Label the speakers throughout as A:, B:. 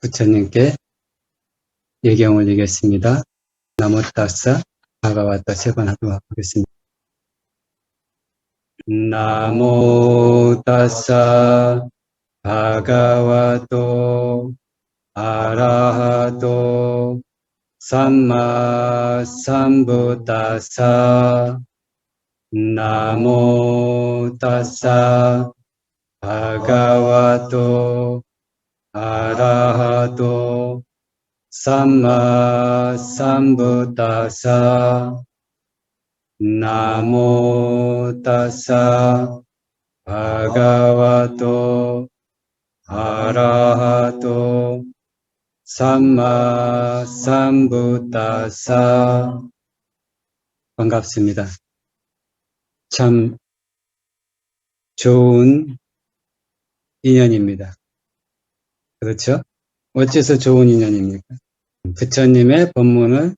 A: 부처님께 예경 올리겠습니다. 나모 타사 바가와타 세 번 하도록 하겠습니다. 나모 타사 바가와토 아라하토 삼마 삼부타사 나모 타사 바가와토 아라하토 삼마 삼부타사 나모 타사 바가와토 아라하토 삼마 삼부타사. 반갑습니다. 참 좋은 인연입니다. 그렇죠? 어째서 좋은 인연입니까? 부처님의 법문을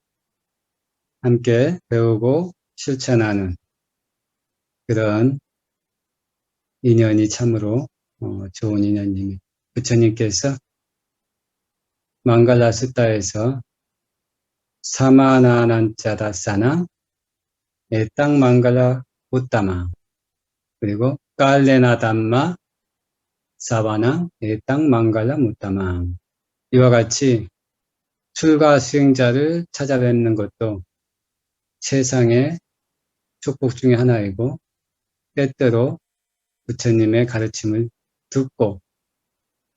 A: 함께 배우고 실천하는 그런 인연이 참으로 좋은 인연입니다. 부처님께서 망갈라 숫다에서 사마나난짜다사나 에땅 망갈라 우따마 그리고 깔레나 담마 사바나 에땅 망갈라 무따마 이와 같이 출가 수행자를 찾아뵙는 것도 세상의 축복 중에 하나이고 때때로 부처님의 가르침을 듣고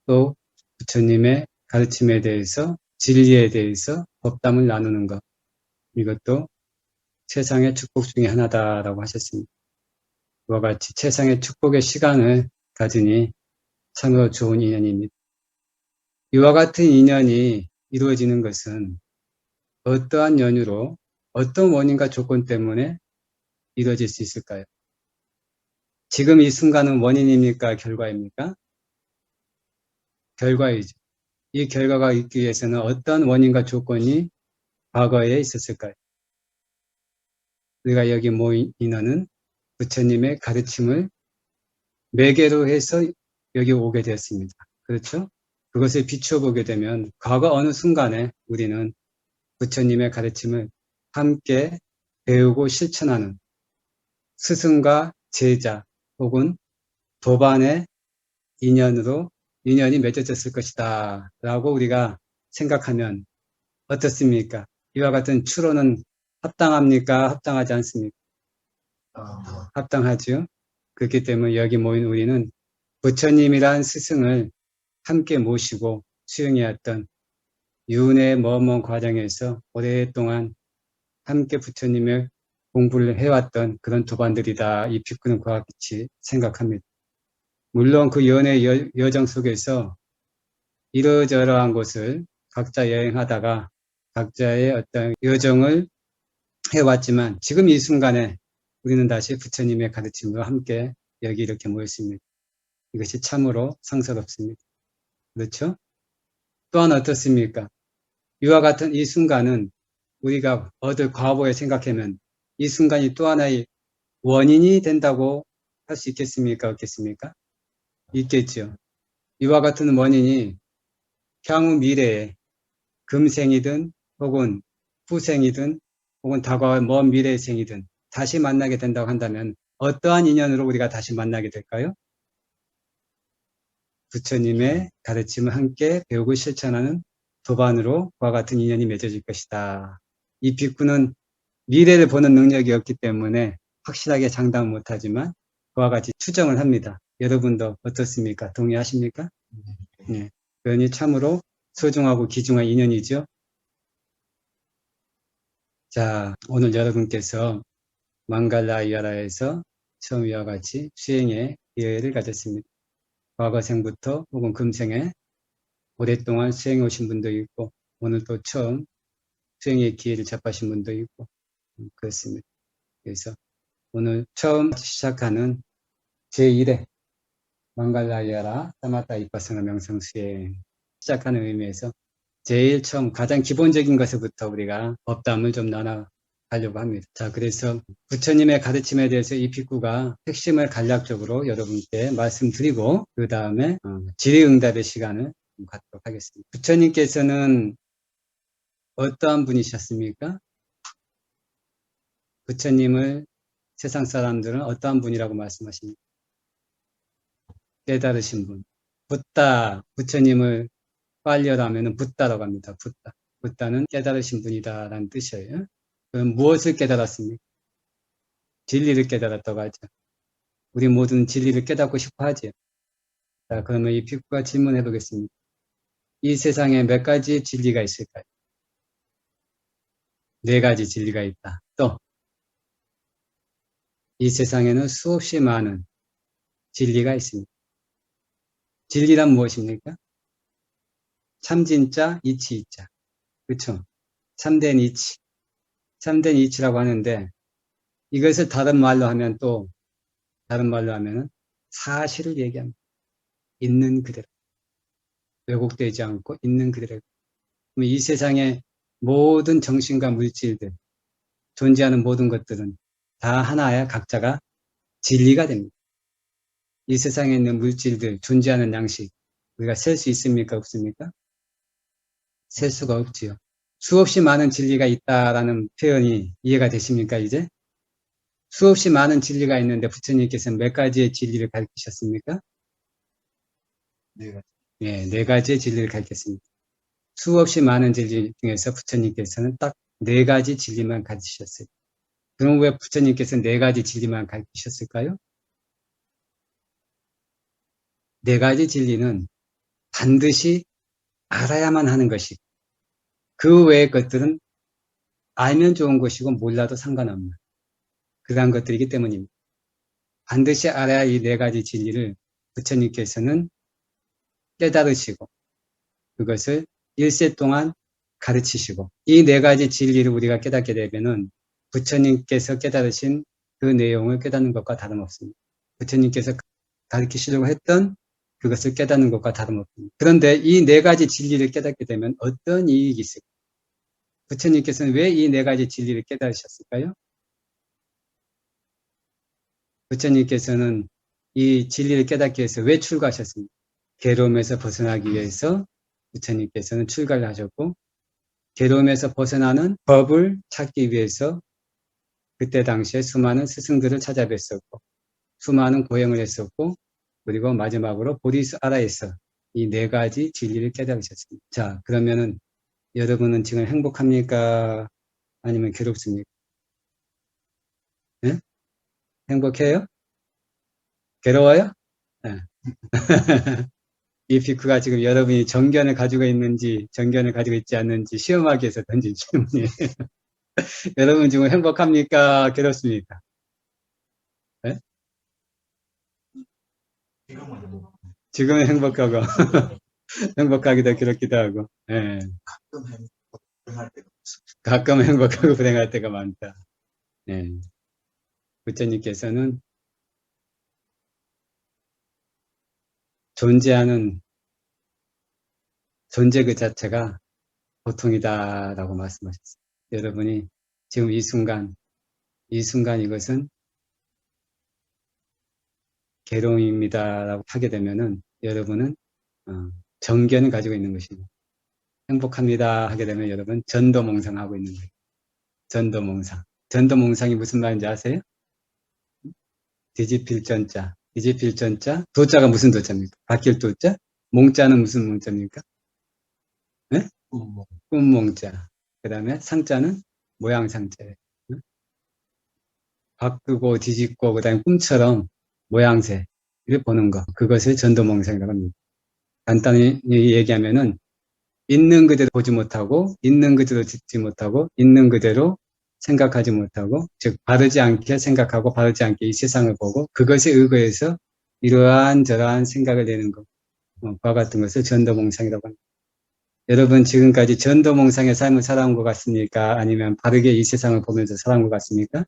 A: 또 부처님의 가르침에 대해서 진리에 대해서 법담을 나누는 것 이것도 세상의 축복 중에 하나다라고 하셨습니다. 이와 같이 세상의 축복의 시간을 가지니 참으로 좋은 인연입니다. 이와 같은 인연이 이루어지는 것은 어떠한 연유로 어떤 원인과 조건 때문에 이루어질 수 있을까요? 지금 이 순간은 원인입니까? 결과입니까? 결과이죠. 이 결과가 있기 위해서는 어떤 원인과 조건이 과거에 있었을까요? 우리가 여기 모인 인원은 부처님의 가르침을 매개로 해서 여기 오게 되었습니다. 그렇죠? 그것을 비추어보게 되면 과거 어느 순간에 우리는 부처님의 가르침을 함께 배우고 실천하는 스승과 제자 혹은 도반의 인연이 맺어졌을 것이다 라고 우리가 생각하면 어떻습니까? 이와 같은 추론은 합당합니까? 합당하지 않습니까? 합당하죠. 그렇기 때문에 여기 모인 우리는 부처님이란 스승을 함께 모시고 수행해왔던 윤회 머먼 과정에서 오랫동안 함께 부처님의 공부를 해왔던 그런 도반들이다. 이 비구는 그와 같이 생각합니다. 물론 그 연애 여정 속에서 이러저러한 곳을 각자 여행하다가 각자의 어떤 여정을 해왔지만 지금 이 순간에 우리는 다시 부처님의 가르침으로 함께 여기 이렇게 모였습니다. 이것이 참으로 성스럽습니다. 그렇죠? 또한 어떻습니까? 이와 같은 이 순간은 우리가 얻을 과보에 생각하면 이 순간이 또 하나의 원인이 된다고 할 수 있겠습니까? 없겠습니까? 있겠죠. 이와 같은 원인이 향후 미래에 금생이든 혹은 후생이든 혹은 다가올 먼 미래의 생이든 다시 만나게 된다고 한다면 어떠한 인연으로 우리가 다시 만나게 될까요? 부처님의 가르침을 함께 배우고 실천하는 도반으로 그와 같은 인연이 맺어질 것이다. 이 비구는 미래를 보는 능력이 없기 때문에 확실하게 장담은 못하지만 그와 같이 추정을 합니다. 여러분도 어떻습니까? 동의하십니까? 네. 그러니 참으로 소중하고 귀중한 인연이죠. 자, 오늘 여러분께서 망갈라이아라에서 처음 이와 같이 수행의 기회를 가졌습니다. 과거생부터 혹은 금생에 오랫동안 수행해 오신 분도 있고 오늘 또 처음 수행의 기회를 접하신 분도 있고 그렇습니다. 그래서 오늘 처음 시작하는 제1회 망갈라이아라 사마타 이파사나 명상 수행 시작하는 의미에서 제일 처음 가장 기본적인 것부터 우리가 법담을 좀 나눠가려고 합니다. 자, 그래서 부처님의 가르침에 대해서 이 비구가 핵심을 간략적으로 여러분께 말씀드리고 그 다음에 질의응답의 시간을 갖도록 하겠습니다. 부처님께서는 어떠한 분이셨습니까? 부처님을 세상 사람들은 어떠한 분이라고 말씀하십니까? 깨달으신 분. 붓다, 부처님을 빨리하면은 붓다라고 합니다. 붓다. 붓다는 깨달으신 분이다라는 뜻이에요. 그럼 무엇을 깨달았습니까? 진리를 깨달았다고 하죠. 우리 모두는 진리를 깨닫고 싶어 하죠. 자, 그러면 이 ภิ크가 질문해 보겠습니다. 이 세상에 몇 가지 진리가 있을까요? 네 가지 진리가 있다. 또, 이 세상에는 수없이 많은 진리가 있습니다. 진리란 무엇입니까? 참진짜, 이치이자. 그렇죠? 참된 이치. 참된 이치라고 하는데 이것을 다른 말로 하면 또 다른 말로 하면은 사실을 얘기합니다. 있는 그대로. 왜곡되지 않고 있는 그대로. 이 세상의 모든 정신과 물질들, 존재하는 모든 것들은 다 하나의 각자가 진리가 됩니다. 이 세상에 있는 물질들, 존재하는 양식, 우리가 셀 수 있습니까? 없습니까? 셀 수가 없지요. 수없이 많은 진리가 있다라는 표현이 이해가 되십니까, 이제? 수없이 많은 진리가 있는데 부처님께서는 몇 가지의 진리를 가르치셨습니까? 네 가지. 네, 네 가지의 진리를 가르쳤습니다. 수없이 많은 진리 중에서 부처님께서는 딱 네 가지 진리만 가르치셨어요. 그럼 왜 부처님께서는 네 가지 진리만 가르치셨을까요? 네 가지 진리는 반드시 알아야만 하는 것이고 그 외의 것들은 알면 좋은 것이고 몰라도 상관없는 그러한 것들이기 때문입니다. 반드시 알아야 이 네 가지 진리를 부처님께서는 깨달으시고 그것을 일세 동안 가르치시고 이 네 가지 진리를 우리가 깨닫게 되면은 부처님께서 깨달으신 그 내용을 깨닫는 것과 다름없습니다. 부처님께서 가르치시려고 했던 그것을 깨닫는 것과 다름없습니다. 그런데 이 네 가지 진리를 깨닫게 되면 어떤 이익이 있을까요? 부처님께서는 왜 이 네 가지 진리를 깨달으셨을까요? 부처님께서는 이 진리를 깨닫기 위해서 왜 출가하셨습니까? 괴로움에서 벗어나기 위해서 부처님께서는 출가를 하셨고 괴로움에서 벗어나는 법을 찾기 위해서 그때 당시에 수많은 스승들을 찾아뵀었고 수많은 고행을 했었고 그리고 마지막으로 보리스아라에서 이 네 가지 진리를 깨달으셨습니다. 자, 그러면은 여러분은 지금 행복합니까? 아니면 괴롭습니까? 네? 행복해요? 괴로워요? 네. 이 피크가 지금 여러분이 정견을 가지고 있는지 정견을 가지고 있지 않는지 시험하기 위해서 던진 질문이에요. 여러분 지금 행복합니까? 괴롭습니까? 네? 지금은 행복하고 행복하기도 괴롭기도 하고 네. 가끔 행복하고 불행할 때가 많다. 네. 부처님께서는 존재하는 존재 그 자체가 고통이다라고 말씀하셨어요. 여러분이 지금 이 순간 이것은 괴로움입니다라고 하게 되면은 여러분은 정견을 가지고 있는 것입니다. 행복합니다 하게 되면 여러분 전도몽상하고 있는 거예요. 전도몽상. 전도몽상이 무슨 말인지 아세요? 뒤집힐전자. 뒤집힐전자. 도자가 무슨 도자입니까? 바뀔 도자? 몽자는 무슨 몽자입니까? 네? 꿈몽자. 그 다음에 상자는 모양 상자예요. 네? 바꾸고 뒤집고 그 다음에 꿈처럼 모양새를 보는 것. 그것을 전도몽상이라고 합니다. 간단히 얘기하면은 있는 그대로 보지 못하고 있는 그대로 듣지 못하고 있는 그대로 생각하지 못하고 즉 바르지 않게 생각하고 바르지 않게 이 세상을 보고 그것에 의거해서 이러한 저러한 생각을 내는 것 그와 같은 것을 전도몽상이라고 합니다. 여러분 지금까지 전도몽상의 삶을 살아온 것 같습니까? 아니면 바르게 이 세상을 보면서 살아온 것 같습니까?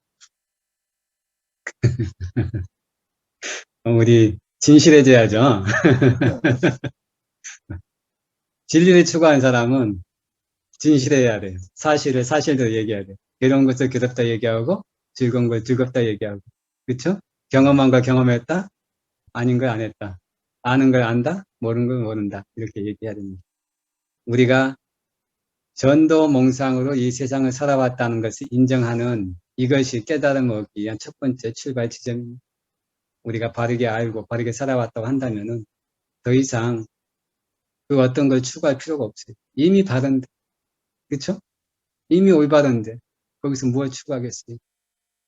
A: 우리 진실해져야죠. 진리를 추구하는 사람은 진실해야 돼요. 사실을 사실대로 얘기해야 돼요. 괴로운 것을 괴롭다 얘기하고 즐거운 걸 즐겁다 얘기하고 그렇죠? 경험한 걸 경험했다? 아닌 걸 안 했다. 아는 걸 안다, 모르는 걸 모른다. 이렇게 얘기해야 됩니다. 우리가 전도몽상으로 이 세상을 살아왔다는 것을 인정하는 이것이 깨달음을 얻기 위한 첫 번째 출발 지점입니다. 우리가 바르게 알고 바르게 살아왔다고 한다면은 더 이상 그 어떤 걸 추구할 필요가 없어요. 이미 바른데, 그렇죠? 이미 올바른데 거기서 무엇을 추구하겠어요?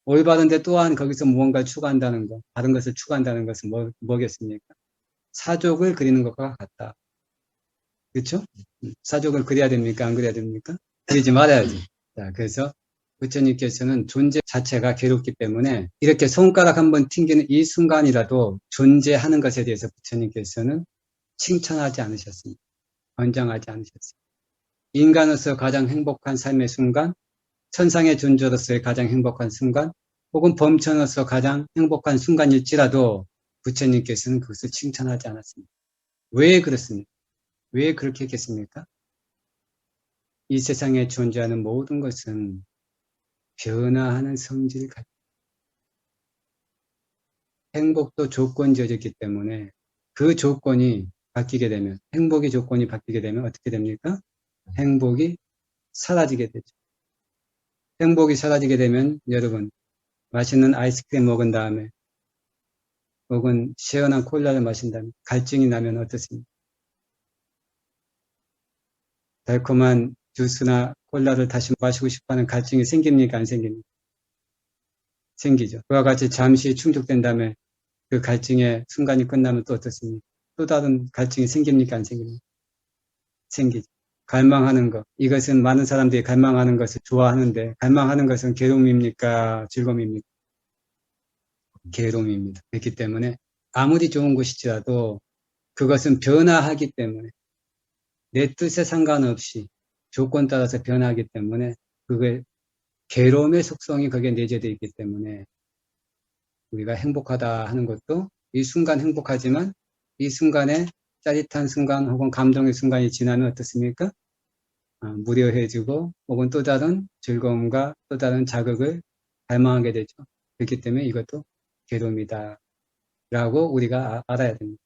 A: 올바른데 또한 거기서 무언가를 추구한다는 것, 다른 것을 추구한다는 것은 뭐겠습니까? 사족을 그리는 것과 같다. 그렇죠? 사족을 그려야 됩니까? 안 그려야 됩니까? 그리지 말아야지. 자, 그래서 부처님께서는 존재 자체가 괴롭기 때문에 이렇게 손가락 한번 튕기는 이 순간이라도 존재하는 것에 대해서 부처님께서는 칭찬하지 않으셨습니다. 권장하지 않으셨습니다. 인간으로서 가장 행복한 삶의 순간, 천상의 존재로서의 가장 행복한 순간, 혹은 범천으로서 가장 행복한 순간일지라도 부처님께서는 그것을 칭찬하지 않았습니다. 왜 그렇습니까? 왜 그렇게 했겠습니까? 이 세상에 존재하는 모든 것은 변화하는 성질을 가지고 행복도 조건지어졌기 때문에 그 조건이 바뀌게 되면, 행복의 조건이 바뀌게 되면 어떻게 됩니까? 행복이 사라지게 되죠. 행복이 사라지게 되면 여러분 맛있는 아이스크림 먹은 다음에 혹은 시원한 콜라를 마신 다음에 갈증이 나면 어떻습니까? 달콤한 주스나 콜라를 다시 마시고 싶어하는 갈증이 생깁니까? 안 생깁니까? 생기죠. 그와 같이 잠시 충족된 다음에 그 갈증의 순간이 끝나면 또 어떻습니까? 또 다른 갈증이 생깁니까? 안 생깁니까? 생기죠. 갈망하는 것. 이것은 많은 사람들이 갈망하는 것을 좋아하는데 갈망하는 것은 괴로움입니까? 즐거움입니까? 괴로움입니다. 그렇기 때문에 아무리 좋은 것이지라도 그것은 변화하기 때문에 내 뜻에 상관없이 조건 따라서 변화하기 때문에 그게 괴로움의 속성이 거기에 내재되어 있기 때문에 우리가 행복하다 하는 것도 이 순간 행복하지만 이 순간에 짜릿한 순간 혹은 감동의 순간이 지나면 어떻습니까? 무료해지고 혹은 또 다른 즐거움과 또 다른 자극을 갈망하게 되죠. 그렇기 때문에 이것도 괴로움이다 라고 우리가 알아야 됩니다.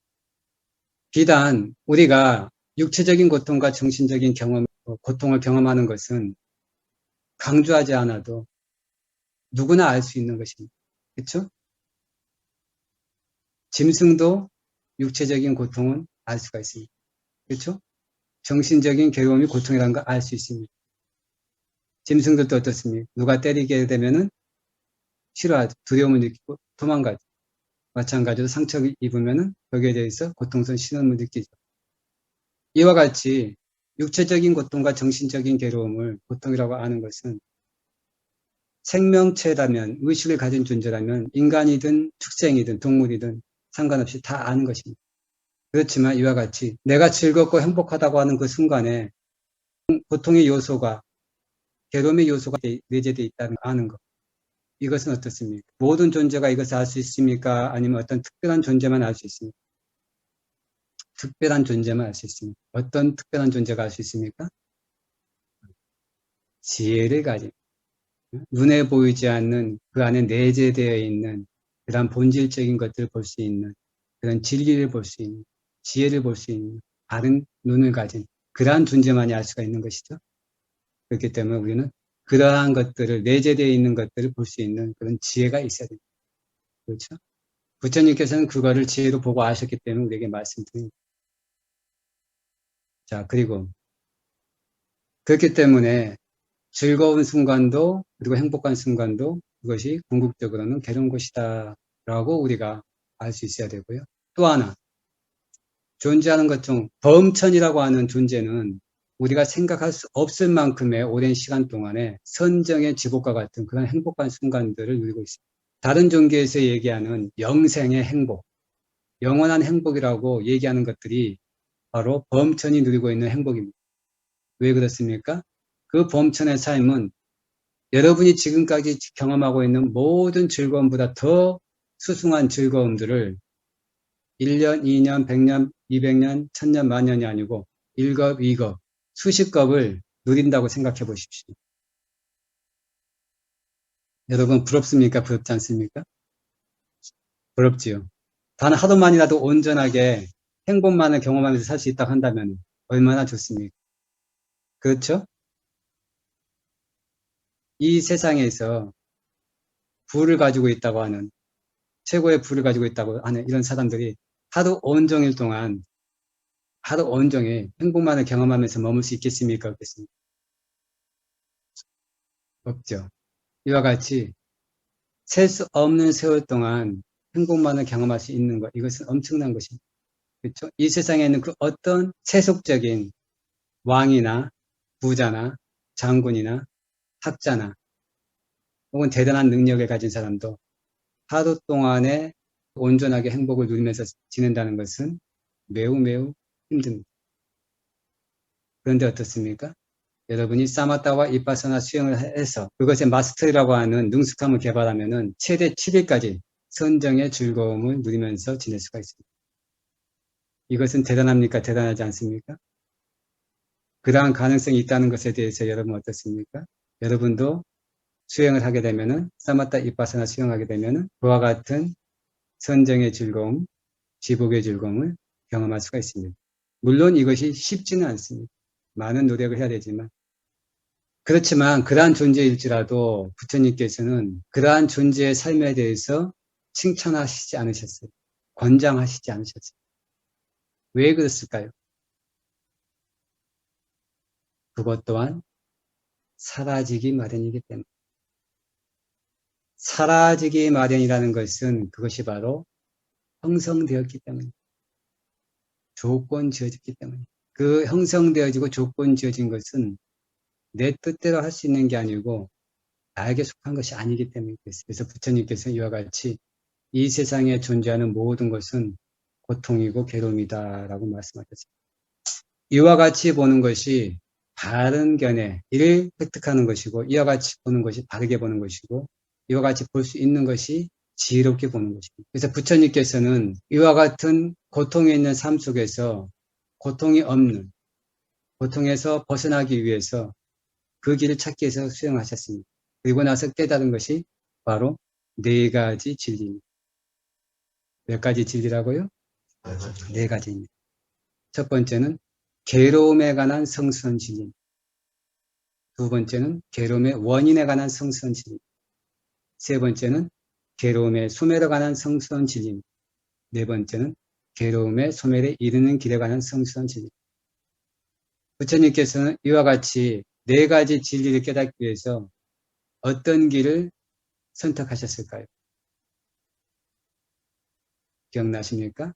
A: 비단 우리가 육체적인 고통과 정신적인 고통을 경험하는 것은 강조하지 않아도 누구나 알 수 있는 것입니다. 그렇죠? 짐승도 육체적인 고통은 알 수가 있습니다. 그렇죠? 정신적인 괴로움이 고통이라는 걸 알 수 있습니다. 짐승들도 어떻습니까? 누가 때리게 되면은 싫어하죠. 두려움을 느끼고 도망가죠. 마찬가지로 상처를 입으면은 거기에 대해서 고통스러운 신음을 느끼죠. 이와 같이 육체적인 고통과 정신적인 괴로움을 고통이라고 아는 것은 생명체라면, 의식을 가진 존재라면 인간이든 축생이든 동물이든 상관없이 다 아는 것입니다. 그렇지만 이와 같이 내가 즐겁고 행복하다고 하는 그 순간에 고통의 요소가, 괴로움의 요소가 내재되어 있다는 걸 아는 것. 이것은 어떻습니까? 모든 존재가 이것을 알 수 있습니까? 아니면 어떤 특별한 존재만 알 수 있습니까? 특별한 존재만 알 수 있습니까? 어떤 특별한 존재가 알 수 있습니까? 지혜를 가진, 눈에 보이지 않는 그 안에 내재되어 있는 그런 본질적인 것들을 볼 수 있는, 그런 진리를 볼 수 있는, 지혜를 볼 수 있는 다른 눈을 가진 그러한 존재만이 알 수가 있는 것이죠. 그렇기 때문에 우리는 그러한 것들을, 내재되어 있는 것들을 볼 수 있는 그런 지혜가 있어야 됩니다. 그렇죠? 부처님께서는 그거를 지혜로 보고 아셨기 때문에 우리에게 말씀드립니다. 자, 그리고 그렇기 때문에 즐거운 순간도 그리고 행복한 순간도 그것이 궁극적으로는 괴로운 것이다 라고 우리가 알 수 있어야 되고요. 또 하나 존재하는 것 중 범천이라고 하는 존재는 우리가 생각할 수 없을 만큼의 오랜 시간 동안에 선정의 지복과 같은 그런 행복한 순간들을 누리고 있습니다. 다른 종교에서 얘기하는 영생의 행복, 영원한 행복이라고 얘기하는 것들이 바로 범천이 누리고 있는 행복입니다. 왜 그렇습니까? 그 범천의 삶은 여러분이 지금까지 경험하고 있는 모든 즐거움보다 더 수승한 즐거움들을 1년, 2년, 100년, 200년, 1000년, 만년이 아니고 1겁, 2겁, 수십 겁을 누린다고 생각해 보십시오. 여러분 부럽습니까? 부럽지 않습니까? 부럽지요. 단 하루만이라도 온전하게 행복만을 경험하면서 살 수 있다고 한다면 얼마나 좋습니까? 그렇죠? 이 세상에서 부를 가지고 있다고 하는, 최고의 부를 가지고 있다고 하는 이런 사람들이 하루 온종일 동안, 하루 온종일 행복만을 경험하면서 머물 수 있겠습니까? 없겠습니까? 없죠. 이와 같이 셀 수 없는 세월 동안 행복만을 경험할 수 있는 것, 이것은 엄청난 것입니다. 그렇죠? 이 세상에는 그 어떤 세속적인 왕이나 부자나 장군이나 학자나 혹은 대단한 능력을 가진 사람도 하루 동안에 온전하게 행복을 누리면서 지낸다는 것은 매우 매우 힘듭니다. 그런데 어떻습니까? 여러분이 사마타와 이파사나 수행을 해서 그것의 마스터라고 하는 능숙함을 개발하면은 최대 7일까지 선정의 즐거움을 누리면서 지낼 수가 있습니다. 이것은 대단합니까? 대단하지 않습니까? 그러한 가능성이 있다는 것에 대해서 여러분 어떻습니까? 여러분도 수행을 하게 되면은 사마타 이파사나 수행하게 되면은 그와 같은 선정의 즐거움, 지복의 즐거움을 경험할 수가 있습니다. 물론 이것이 쉽지는 않습니다. 많은 노력을 해야 되지만 그렇지만 그러한 존재일지라도 부처님께서는 그러한 존재의 삶에 대해서 칭찬하시지 않으셨어요. 권장하시지 않으셨어요. 왜 그랬을까요? 그것 또한 사라지기 마련이기 때문에. 사라지기 마련이라는 것은 그것이 바로 형성되었기 때문에, 조건 지어졌기 때문에. 그 형성되어지고 조건 지어진 것은 내 뜻대로 할 수 있는 게 아니고 나에게 속한 것이 아니기 때문에 그랬어요. 그래서 부처님께서 이와 같이 이 세상에 존재하는 모든 것은 고통이고 괴로움이다라고 말씀하셨습니다. 이와 같이 보는 것이 바른 견해를 획득하는 것이고 이와 같이 보는 것이 바르게 보는 것이고 이와 같이 볼 수 있는 것이 지혜롭게 보는 것입니다. 그래서 부처님께서는 이와 같은 고통에 있는 삶 속에서 고통이 없는, 고통에서 벗어나기 위해서 그 길을 찾기 위해서 수행하셨습니다. 그리고 나서 깨달은 것이 바로 네 가지 진리입니다. 몇 가지 진리라고요? 네 가지입니다. 첫 번째는 괴로움에 관한 성스러운 진리. 두 번째는 괴로움의 원인에 관한 성스러운 진리. 세 번째는 괴로움의 소멸에 관한 성스러운 진리. 네 번째는 괴로움의 소멸에 이르는 길에 관한 성스러운 진리. 부처님께서는 이와 같이 네 가지 진리를 깨닫기 위해서 어떤 길을 선택하셨을까요? 기억나십니까?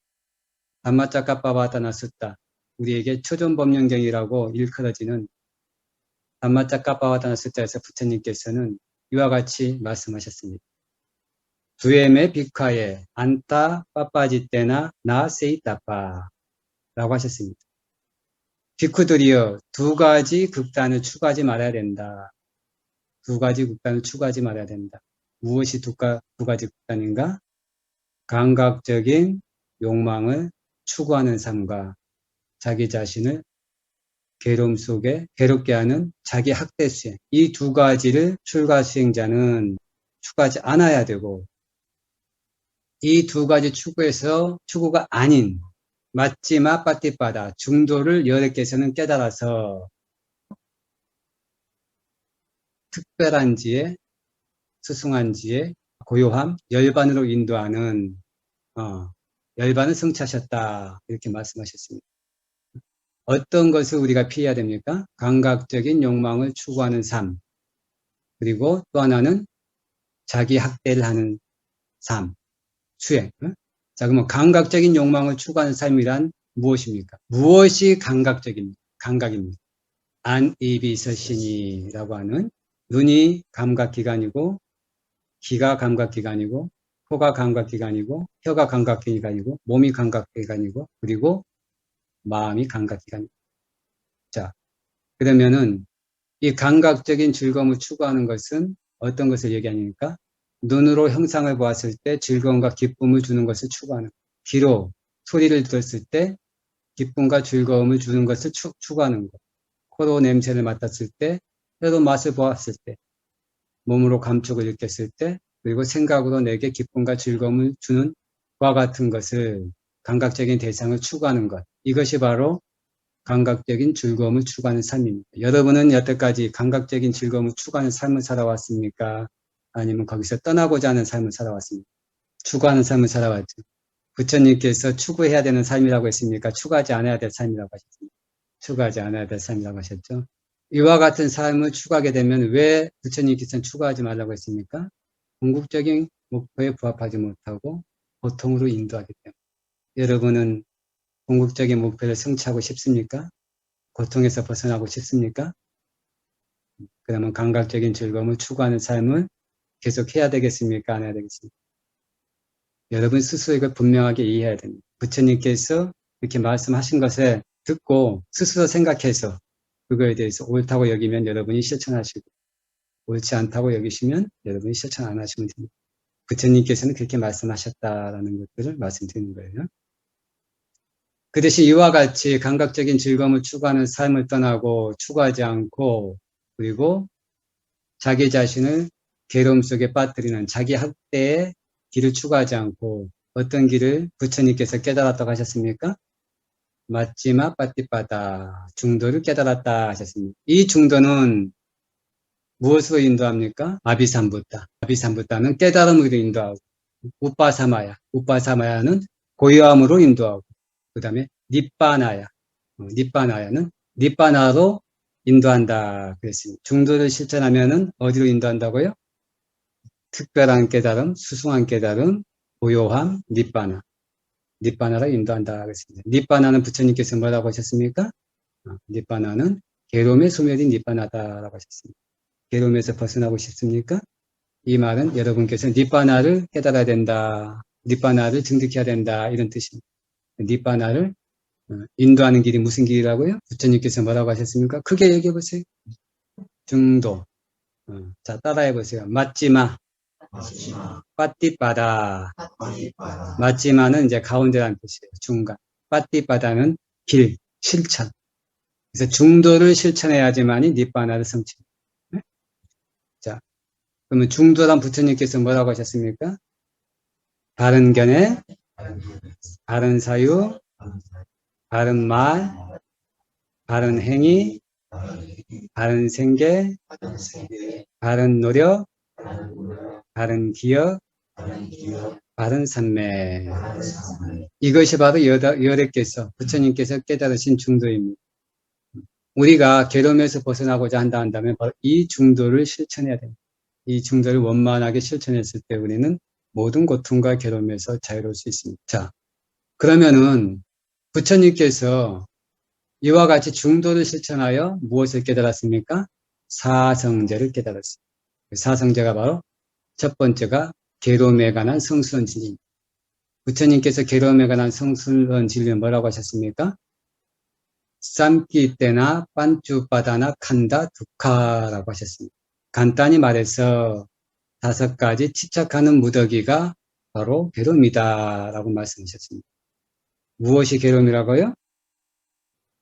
A: 담마짜까빠바타나 숫다. 우리에게 초전법령경이라고 일컬어지는 담마짜까빠바타나 숫다에서 부처님께서는 이와 같이 말씀하셨습니다. 두엠의 빅화에 안타 빠빠지 때나 나 세이따빠 라고 하셨습니다. 비쿠들이여 두 가지 극단을 추구하지 말아야 된다. 두 가지 극단을 추구하지 말아야 된다. 무엇이 두 가지 극단인가? 감각적인 욕망을 추구하는 삶과 자기 자신을 괴로움 속에 괴롭게 하는 자기 학대 수행. 이 두 가지를 출가 수행자는 추구하지 않아야 되고 이 두 가지 추구가 아닌 맞지마 빠띠빠다 중도를 여러께서는 깨달아서 특별한 지혜, 수승한 지혜, 고요함, 열반으로 인도하는 열반을 성취하셨다 이렇게 말씀하셨습니다. 어떤 것을 우리가 피해야 됩니까? 감각적인 욕망을 추구하는 삶 그리고 또 하나는 자기 학대를 하는 삶, 수행. 자, 그러면 감각적인 욕망을 추구하는 삶이란 무엇입니까? 무엇이 감각적입니까? 감각입니다. 안이비서신이라고 하는 눈이 감각기관이고 귀가 감각기관이고 코가 감각기관이고 혀가 감각기관이고 몸이 감각기관이고 그리고 마음이 감각기관입니다. 자, 그러면은 이 감각적인 즐거움을 추구하는 것은 어떤 것을 얘기하니까 눈으로 형상을 보았을 때 즐거움과 기쁨을 주는 것을 추구하는 귀로 소리를 들었을 때 기쁨과 즐거움을 주는 것을 추구하는 것 코로 냄새를 맡았을 때 혀로 맛을 보았을 때 몸으로 감촉을 느꼈을 때 그리고 생각으로 내게 기쁨과 즐거움을 주는 과 같은 것을 감각적인 대상을 추구하는 것. 이것이 바로 감각적인 즐거움을 추구하는 삶입니다. 여러분은 여태까지 감각적인 즐거움을 추구하는 삶을 살아왔습니까? 아니면 거기서 떠나고자 하는 삶을 살아왔습니까? 추구하는 삶을 살아왔죠. 부처님께서 추구해야 되는 삶이라고 했습니까? 추구하지 않아야 될 삶이라고 하셨습니까? 추구하지 않아야 될 삶이라고 하셨죠. 이와 같은 삶을 추구하게 되면 왜 부처님께서는 추구하지 말라고 했습니까? 궁극적인 목표에 부합하지 못하고 고통으로 인도하기 때문에. 여러분은 궁극적인 목표를 성취하고 싶습니까? 고통에서 벗어나고 싶습니까? 그러면 감각적인 즐거움을 추구하는 삶을 계속 해야 되겠습니까? 안 해야 되겠습니까? 여러분 스스로 이걸 분명하게 이해해야 됩니다. 부처님께서 이렇게 말씀하신 것을 듣고 스스로 생각해서 그거에 대해서 옳다고 여기면 여러분이 실천하시고 옳지 않다고 여기시면 여러분이 실천 안 하시면 됩니다. 부처님께서는 그렇게 말씀하셨다라는 것들을 말씀드리는 거예요. 그 대신 이와 같이 감각적인 즐거움을 추구하는 삶을 떠나고 추구하지 않고 그리고 자기 자신을 괴로움 속에 빠뜨리는 자기 학대의 길을 추구하지 않고 어떤 길을 부처님께서 깨달았다고 하셨습니까? 맞지마 빠띠빠다 중도를 깨달았다 하셨습니다. 이 중도는 무엇으로 인도합니까? 아비삼부타. 아비삼부타는 깨달음으로 인도하고 우빠사마야. 우빠사마야는 고요함으로 인도하고 그 다음에 니빠나야. 니빠나야는 니빠나로 인도한다 그랬습니다. 중도를 실천하면은 어디로 인도한다고요? 특별한 깨달음, 수승한 깨달음, 고요함, 니빠나. 니빠나로 인도한다 그랬습니다. 니빠나는 부처님께서 뭐라고 하셨습니까? 니빠나는 괴로움의 소멸이 니빠나다라고 하셨습니다. 괴로움에서 벗어나고 싶습니까? 이 말은 여러분께서 니빠나를 깨달아야 된다. 니빠나를 증득해야 된다. 이런 뜻입니다. 니빠나를 인도하는 길이 무슨 길이라고요? 부처님께서 뭐라고 하셨습니까? 크게 얘기해 보세요. 중도. 자, 따라해 보세요. 맞지마. 빠띠빠다. 맞지마는 이제 가운데라는 뜻이에요. 중간. 빠띠빠다는 길, 실천. 그래서 중도를 실천해야지만이 니빠나를 성취. 네? 자, 그러면 중도란 부처님께서 뭐라고 하셨습니까? 바른 견해, 바른 사유, 바른 말, 바른 행위, 바른 생계, 바른 노력, 바른 기억, 바른 산매. 이것이 바로 여래께서 부처님께서 깨달으신 중도입니다. 우리가 괴로움에서 벗어나고자 한다면 바로 이 중도를 실천해야 됩니다. 이 중도를 원만하게 실천했을 때 우리는 모든 고통과 괴로움에서 자유로울 수 있습니다. 자, 그러면은 부처님께서 이와 같이 중도를 실천하여 무엇을 깨달았습니까? 사성제를 깨달았습니다. 사성제가 바로 첫 번째가 괴로움에 관한 성스러운 진리입니다. 부처님께서 괴로움에 관한 성스러운 진리는 뭐라고 하셨습니까? 쌈기 때나 빤쭈바다나 칸다 두카라고 하셨습니다. 간단히 말해서 5가지 집착하는 무더기가 바로 괴로움이다 라고 말씀하셨습니다. 무엇이 괴로움이라고요?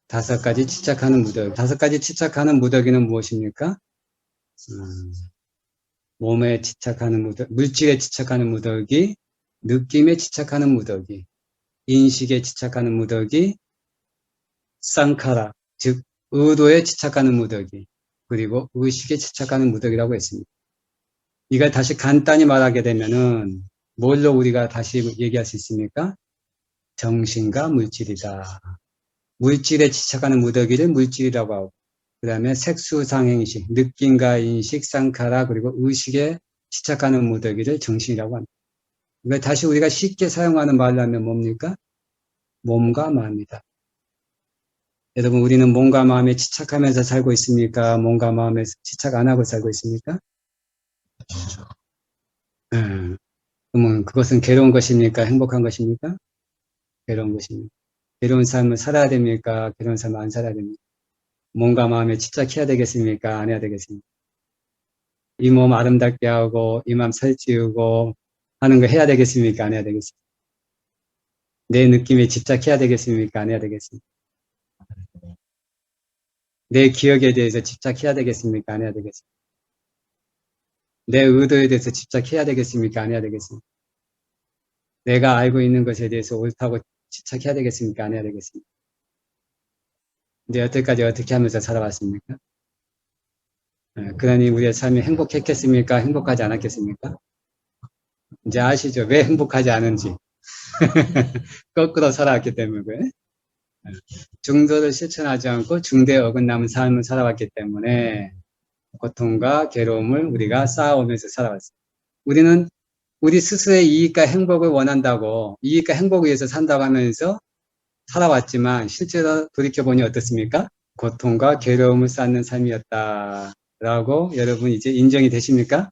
A: 5가지 집착하는 무더기. 5가지 집착하는 무더기는 무엇입니까? 몸에 집착하는 무더기, 물질에 집착하는 무더기, 느낌에 집착하는 무더기, 인식에 집착하는 무더기, 쌍카라, 즉 의도에 집착하는 무더기, 그리고 의식에 집착하는 무더기라고 했습니다. 이걸 다시 간단히 말하게 되면은 뭘로 우리가 다시 얘기할 수 있습니까? 정신과 물질이다. 물질에 집착하는 무더기를 물질이라고 하고 그 다음에 색수상행식, 느낌과 인식, 쌍카라 그리고 의식에 집착하는 무더기를 정신이라고 합니다. 이걸 다시 우리가 쉽게 사용하는 말로 하면 뭡니까? 몸과 마음이다. 여러분 우리는 몸과 마음에 집착하면서 살고 있습니까? 몸과 마음에 집착 안 하고 살고 있습니까? 그러면 그것은 괴로운 것입니까? 행복한 것입니까? 괴로운 것입니다. 괴로운 삶을 살아야 됩니까? 괴로운 삶을 안 살아야 됩니까? 몸과 마음에 집착해야 되겠습니까? 안 해야 되겠습니까? 이 몸 아름답게 하고 이 마음 살찌우고 하는 거 해야 되겠습니까? 안 해야 되겠습니까? 내 느낌에 집착해야 되겠습니까? 안 해야 되겠습니까? 내 기억에 대해서 집착해야 되겠습니까? 안 해야 되겠습니까? 내 의도에 대해서 집착해야 되겠습니까? 안 해야 되겠습니까? 내가 알고 있는 것에 대해서 옳다고 집착해야 되겠습니까? 안 해야 되겠습니까? 근데 여태까지 어떻게 하면서 살아왔습니까? 그러니 우리의 삶이 행복했겠습니까? 행복하지 않았겠습니까? 이제 아시죠? 왜 행복하지 않은지. 거꾸로 살아왔기 때문에. 중도를 실천하지 않고 중대에 어긋남은 삶을 살아왔기 때문에 고통과 괴로움을 우리가 쌓아오면서 살아왔습니다. 우리는 우리 스스로의 이익과 행복을 원한다고 이익과 행복을 위해서 산다고 하면서 살아왔지만 실제로 돌이켜보니 어떻습니까? 고통과 괴로움을 쌓는 삶이었다라고 여러분 이제 인정이 되십니까?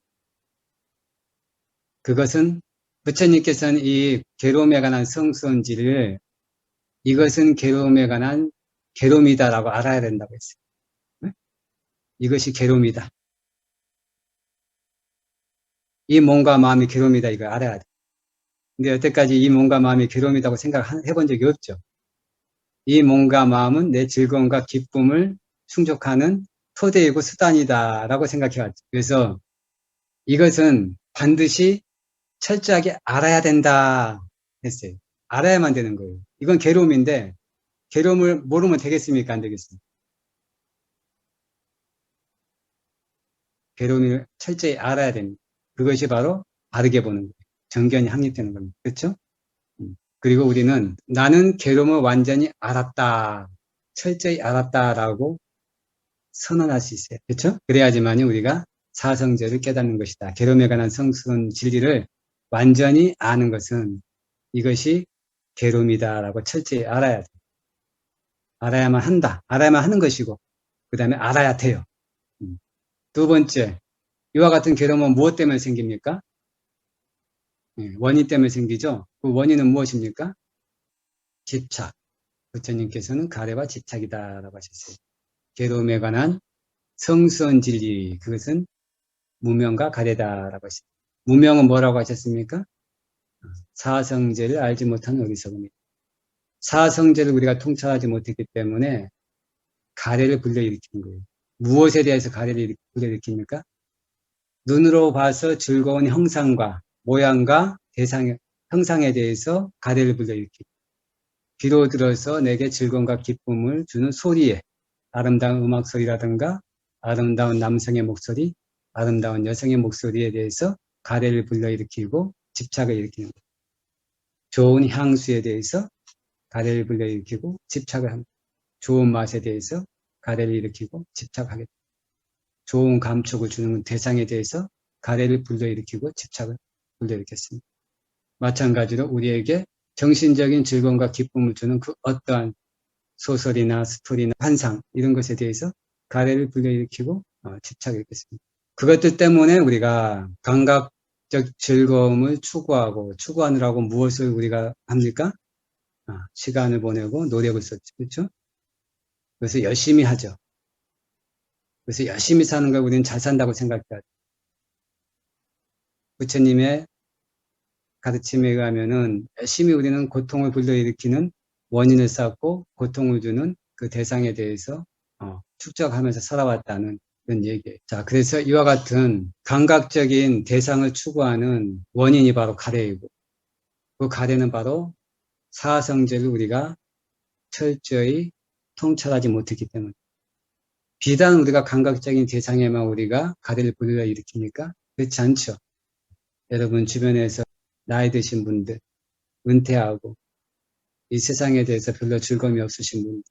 A: 그것은 부처님께서는 이 괴로움에 관한 성수원지를 이것은 괴로움에 관한 괴로움이다라고 알아야 된다고 했어요. 네? 이것이 괴로움이다. 이 몸과 마음이 괴로움이다 이걸 알아야 돼. 근데 여태까지 이 몸과 마음이 괴로움이라고 생각해 본 적이 없죠. 이 몸과 마음은 내 즐거움과 기쁨을 충족하는 토대이고 수단이다라고 생각해왔죠. 그래서 이것은 반드시 철저하게 알아야 된다 했어요. 알아야만 되는 거예요. 이건 괴로움인데 괴로움을 모르면 되겠습니까? 안 되겠습니까? 괴로움을 철저히 알아야 됩니다. 그것이 바로 바르게 보는 거예요. 정견이 확립되는 겁니다. 그렇죠? 그리고 우리는 나는 괴로움을 완전히 알았다. 철저히 알았다라고 선언할 수 있어요. 그렇죠? 그래야지만이 우리가 사성제를 깨닫는 것이다. 괴로움에 관한 성스러운 진리를 완전히 아는 것은 이것이 괴로움이다라고 철저히 알아야 돼. 알아야만 한다. 알아야만 하는 것이고 그 다음에 알아야 돼요. 두 번째, 이와 같은 괴로움은 무엇 때문에 생깁니까? 원인 때문에 생기죠. 그 원인은 무엇입니까? 집착. 부처님께서는 가래와 집착이다라고 하셨어요. 괴로움에 관한 성스러운 진리, 그것은 무명과 가래다라고 하셨어요. 무명은 뭐라고 하셨습니까? 사성제를 알지 못한 어리석음이다. 사성제를 우리가 통찰하지 못했기 때문에 가래를 불러일으키는 거예요. 무엇에 대해서 가래를 불러일으킵니까? 눈으로 봐서 즐거운 형상과 모양과 형상에 대해서 가래를 불러일으키고 귀로 들어서 내게 즐거움과 기쁨을 주는 소리에 아름다운 음악 소리라든가 아름다운 남성의 목소리, 아름다운 여성의 목소리에 대해서 가래를 불러일으키고 집착을 일으키는 거예요. 좋은 향수에 대해서 가래를 불러일으키고 집착을 합니다. 좋은 맛에 대해서 가래를 일으키고 집착하게 됩니다. 좋은 감촉을 주는 대상에 대해서 가래를 불러일으키고 집착을 불러일으켰습니다. 마찬가지로 우리에게 정신적인 즐거움과 기쁨을 주는 그 어떠한 소설이나 스토리나 환상 이런 것에 대해서 가래를 불러일으키고 집착을 일으켰습니다. 그것들 때문에 우리가 감각적 즐거움을 추구하느라고 무엇을 우리가 합니까? 시간을 보내고 노력을 썼죠. 그렇죠? 그래서 열심히 하죠. 그래서 열심히 사는 걸 우리는 잘 산다고 생각해요. 부처님의 가르침에 의하면은 열심히 우리는 고통을 불러일으키는 원인을 쌓고 고통을 주는 그 대상에 대해서 축적하면서 살아왔다는 그런 얘기예요. 자, 그래서 이와 같은 감각적인 대상을 추구하는 원인이 바로 가래이고 그 가래는 바로 사성제를 우리가 철저히 통찰하지 못했기 때문에 비단 우리가 감각적인 대상에만 우리가 가래를 불러일으킵니까? 그렇지 않죠. 여러분 주변에서 나이 드신 분들, 은퇴하고 이 세상에 대해서 별로 즐거움이 없으신 분들,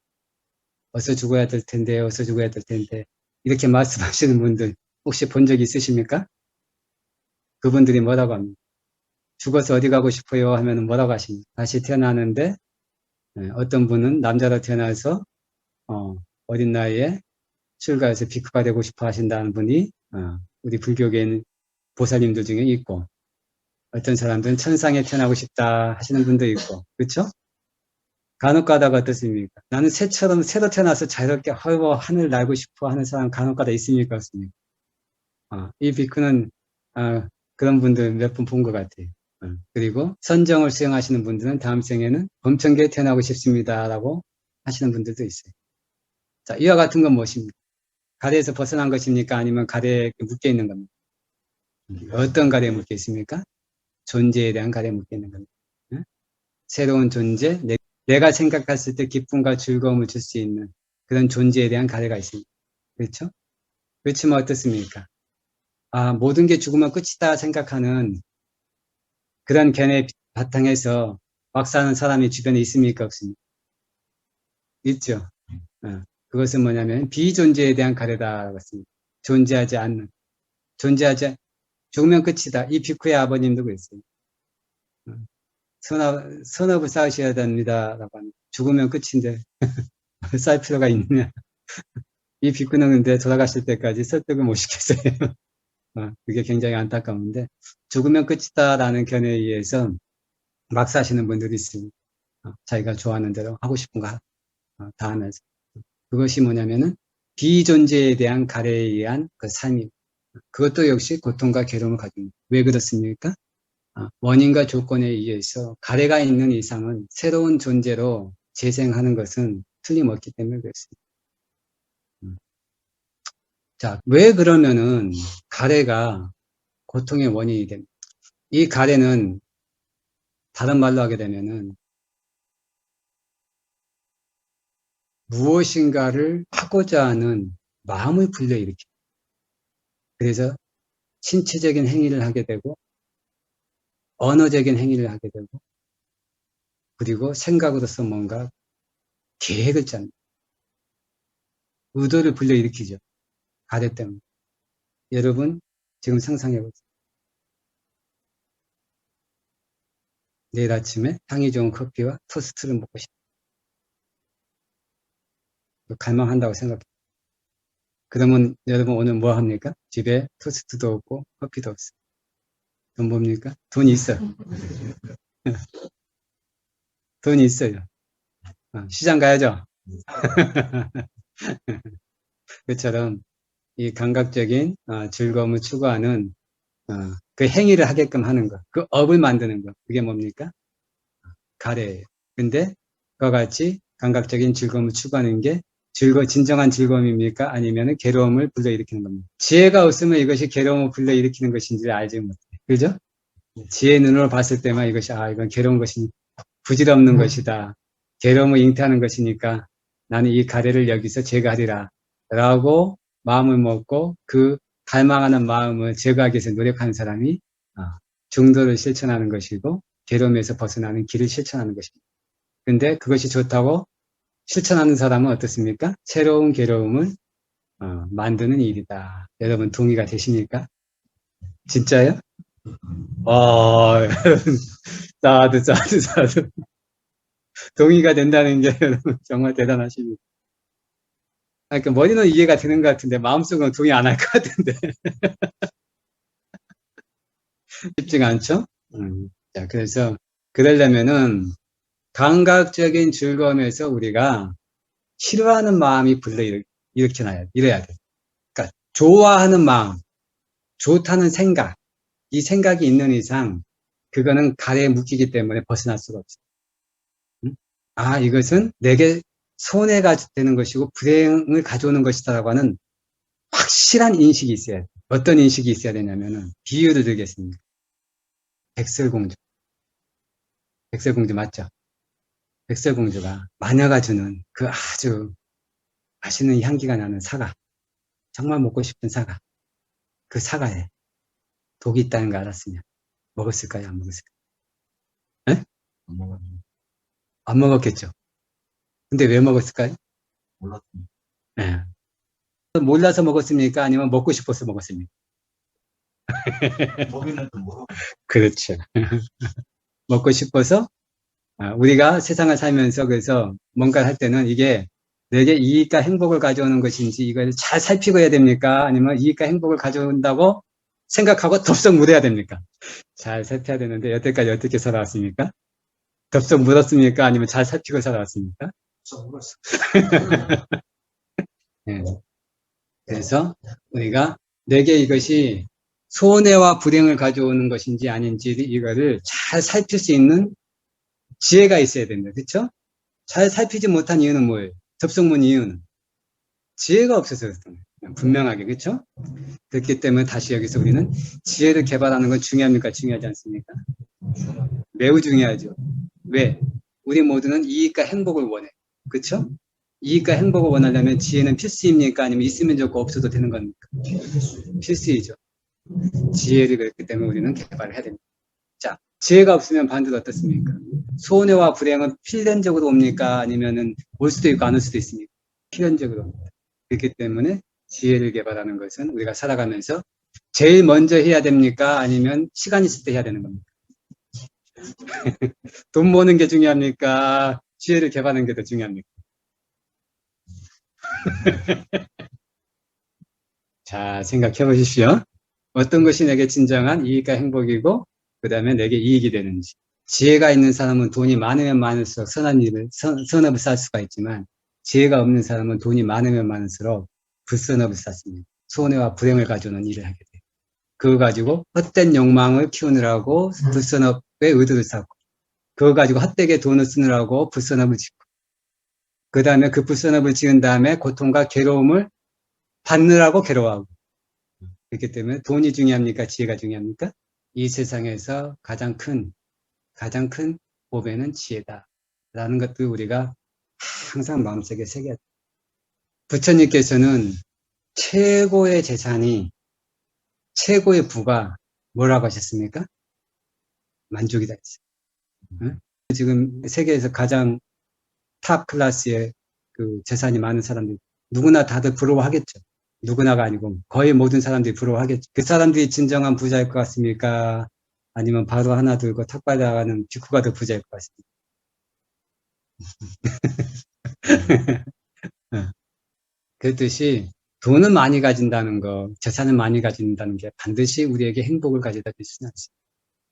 A: 어서 죽어야 될 텐데, 어서 죽어야 될 텐데 이렇게 말씀하시는 분들 혹시 본 적 있으십니까? 그분들이 뭐라고 합니까? 죽어서 어디 가고 싶어요 하면 뭐라고 하십니까? 다시 태어나는데 어떤 분은 남자로 태어나서 어린 나이에 출가해서 비크가 되고 싶어 하신다는 분이 우리 불교계인 보살님들 중에 있고 어떤 사람들은 천상에 태어나고 싶다 하시는 분도 있고 그렇죠? 간혹 가다가 어떻습니까? 나는 새처럼 새로 태어나서 자유롭게 하늘 날고 싶어 하는 사람 간혹 가다 있습니까? 없습니까? 이 비크는 그런 분들 몇 분 본 것 같아요. 그리고 선정을 수행하시는 분들은 다음 생에는 범천계에 태어나고 싶습니다라고 하시는 분들도 있어요. 자, 이와 같은 건 무엇입니까? 가래에서 벗어난 것입니까? 아니면 가래에 묶여 있는 겁니까? 어떤 가래에 묶여 있습니까? 존재에 대한 가래에 묶여 있는 겁니다. 새로운 존재, 내가 생각했을 때 기쁨과 즐거움을 줄 수 있는 그런 존재에 대한 가래가 있습니다. 그렇죠? 그렇지만 어떻습니까? 모든 게 죽으면 끝이다 생각하는 그런 견해 바탕에서 막 사는 사람이 주변에 있습니까? 없습니까? 있죠. 그것은 뭐냐면 비존재에 대한 가래다라고 했습니다. 존재하지 않는, 죽으면 끝이다. 이 비쿠의 아버님도 그랬어요. 선업을 쌓으셔야 됩니다라고 합니다. 죽으면 끝인데 쌓을 필요가 있느냐. 이 비쿠는 근데 돌아가실 때까지 설득을 못 시켰어요. 그게 굉장히 안타까운데 죽으면 끝이다라는 견해에 의해서 막 사시는 분들이 있습니다. 자기가 좋아하는 대로 하고 싶은 거 다 하면서. 그것이 뭐냐면은 비존재에 대한 가래에 의한 그 삶입니다. 그것도 역시 고통과 괴로움을 가집니다. 왜 그렇습니까? 원인과 조건에 의해서 가래가 있는 이상은 새로운 존재로 재생하는 것은 틀림없기 때문에 그렇습니다. 자, 왜 그러면은 가래가 고통의 원인이 됩니다. 이 가래는 다른 말로 하게 되면은 무엇인가를 하고자 하는 마음을 불러일으킵니다. 그래서 신체적인 행위를 하게 되고 언어적인 행위를 하게 되고 그리고 생각으로서 뭔가 계획을 짭니다. 의도를 불러일으키죠. 가래 때문에. 여러분 지금 상상해보세요. 내일 아침에 향이 좋은 커피와 토스트를 먹고 싶다. 갈망한다고 생각해요. 그러면 여러분 오늘 뭐 합니까? 집에 토스트도 없고 커피도 없어요. 돈 뭡니까? 돈이 있어요. 돈이 있어요. 시장 가야죠. 그처럼 이 감각적인 즐거움을 추구하는 그 행위를 하게끔 하는 것, 그 업을 만드는 것, 그게 뭡니까? 가래예요. 근데 그와 같이 감각적인 즐거움을 추구하는 게 진정한 즐거움입니까? 아니면 괴로움을 불러일으키는 겁니다. 지혜가 없으면 이것이 괴로움을 불러일으키는 것인지를 알지 못해요. 그죠? 지혜의 눈으로 봤을 때만 이것이 이건 괴로운 것이 부질없는 것이다. 괴로움을 잉태하는 것이니까 나는 이 가래를 여기서 제거하리라 라고 마음을 먹고 그 갈망하는 마음을 제거하기 위해서 노력하는 사람이 중도를 실천하는 것이고 괴로움에서 벗어나는 길을 실천하는 것입니다. 근데 그것이 좋다고 실천하는 사람은 어떻습니까? 새로운 괴로움을 만드는 일이다. 여러분 동의가 되십니까? 진짜요? 사두. 동의가 된다는 게 여러분 정말 대단하십니다. 그러니까 머리는 이해가 되는 것 같은데 마음속은 동의 안 할 것 같은데 쉽지가 않죠? 자, 그래서 그러려면은 감각적인 즐거움에서 우리가 싫어하는 마음이 이래야 돼. 그러니까 좋아하는 마음, 좋다는 생각, 이 생각이 있는 이상 그거는 가래에 묶이기 때문에 벗어날 수가 없어요. 이것은 내게 손해가 되는 것이고 불행을 가져오는 것이다라고 하는 확실한 인식이 있어야 돼요. 어떤 인식이 있어야 되냐면은 비유를 들겠습니다. 백설공주. 백설공주 맞죠? 백설공주가 마녀가 주는 그 아주 맛있는 향기가 나는 사과. 정말 먹고 싶은 사과. 그 사과에 독이 있다는 걸 알았으면 먹었을까요? 안 먹었을까요? 네? 안 먹었겠죠. 근데 왜 먹었을까요? 몰랐습니다. 네. 몰라서 먹었습니까? 아니면 먹고 싶어서 먹었습니까? 그렇죠. 먹고 싶어서 우리가 세상을 살면서 그래서 뭔가를 할 때는 이게 내게 이익과 행복을 가져오는 것인지 이걸 잘 살피고 해야 됩니까? 아니면 이익과 행복을 가져온다고 생각하고 덥석 물어야 됩니까? 잘 살펴야 되는데 여태까지 어떻게 살아왔습니까? 덥석 물었습니까? 아니면 잘 살피고 살아왔습니까? 덥석 물었어. 네. 그래서 우리가 내게 이것이 손해와 불행을 가져오는 것인지 아닌지 이거를 잘 살필 수 있는 지혜가 있어야 된다. 그렇죠? 잘 살피지 못한 이유는 뭐예요? 접속문 이유는 지혜가 없어서 그렇습니다. 분명하게 그렇죠? 그렇기 때문에 다시 여기서 우리는 지혜를 개발하는 건 중요합니까? 중요하지 않습니까? 매우 중요하죠. 왜? 우리 모두는 이익과 행복을 원해. 그쵸? 이익과 행복을 원하려면 지혜는 필수입니까? 아니면 있으면 좋고 없어도 되는 겁니까? 필수이죠. 지혜를 그랬기 때문에 우리는 개발을 해야 됩니다. 자, 지혜가 없으면 반대로 어떻습니까? 손해와 불행은 필연적으로 옵니까? 아니면은 올 수도 있고 안 올 수도 있습니까? 필연적으로 옵니다. 그렇기 때문에 지혜를 개발하는 것은 우리가 살아가면서 제일 먼저 해야 됩니까? 아니면 시간 있을 때 해야 되는 겁니까? 돈 버는 게 중요합니까? 지혜를 개발하는 게 더 중요합니까? 자, 생각해 보십시오. 어떤 것이 내게 진정한 이익과 행복이고, 그 다음에 내게 이익이 되는지. 지혜가 있는 사람은 돈이 많으면 많을수록 선업을 쌓을 수가 있지만, 지혜가 없는 사람은 돈이 많으면 많을수록 불선업을 쌓습니다. 손해와 불행을 가져오는 일을 하게 돼요. 그거 가지고 헛된 욕망을 키우느라고 불선업의 의도를 쌓고, 그거 가지고 헛되게 돈을 쓰느라고 불선업을 짓고, 그 다음에 그 불선업을 지은 다음에 고통과 괴로움을 받느라고 괴로워하고. 그렇기 때문에 돈이 중요합니까? 지혜가 중요합니까? 이 세상에서 가장 큰 보배는 지혜다. 라는 것도 우리가 항상 마음속에 새겨야 돼요. 부처님께서는 최고의 재산이, 최고의 부가 뭐라고 하셨습니까? 만족이다 했어요. 응? 지금 세계에서 가장 탑 클래스의 그 재산이 많은 사람들, 누구나 다들 부러워하겠죠. 누구나가 아니고 거의 모든 사람들이 부러워하겠죠. 그 사람들이 진정한 부자일 것 같습니까? 아니면 바로 하나 들고 탁발나가는 비쿠가 더 부자일 것 같습니까? 그랬듯이 돈은 많이 가진다는 거, 재산을 많이 가진다는 게 반드시 우리에게 행복을 가져다 줄 수는 없습니다.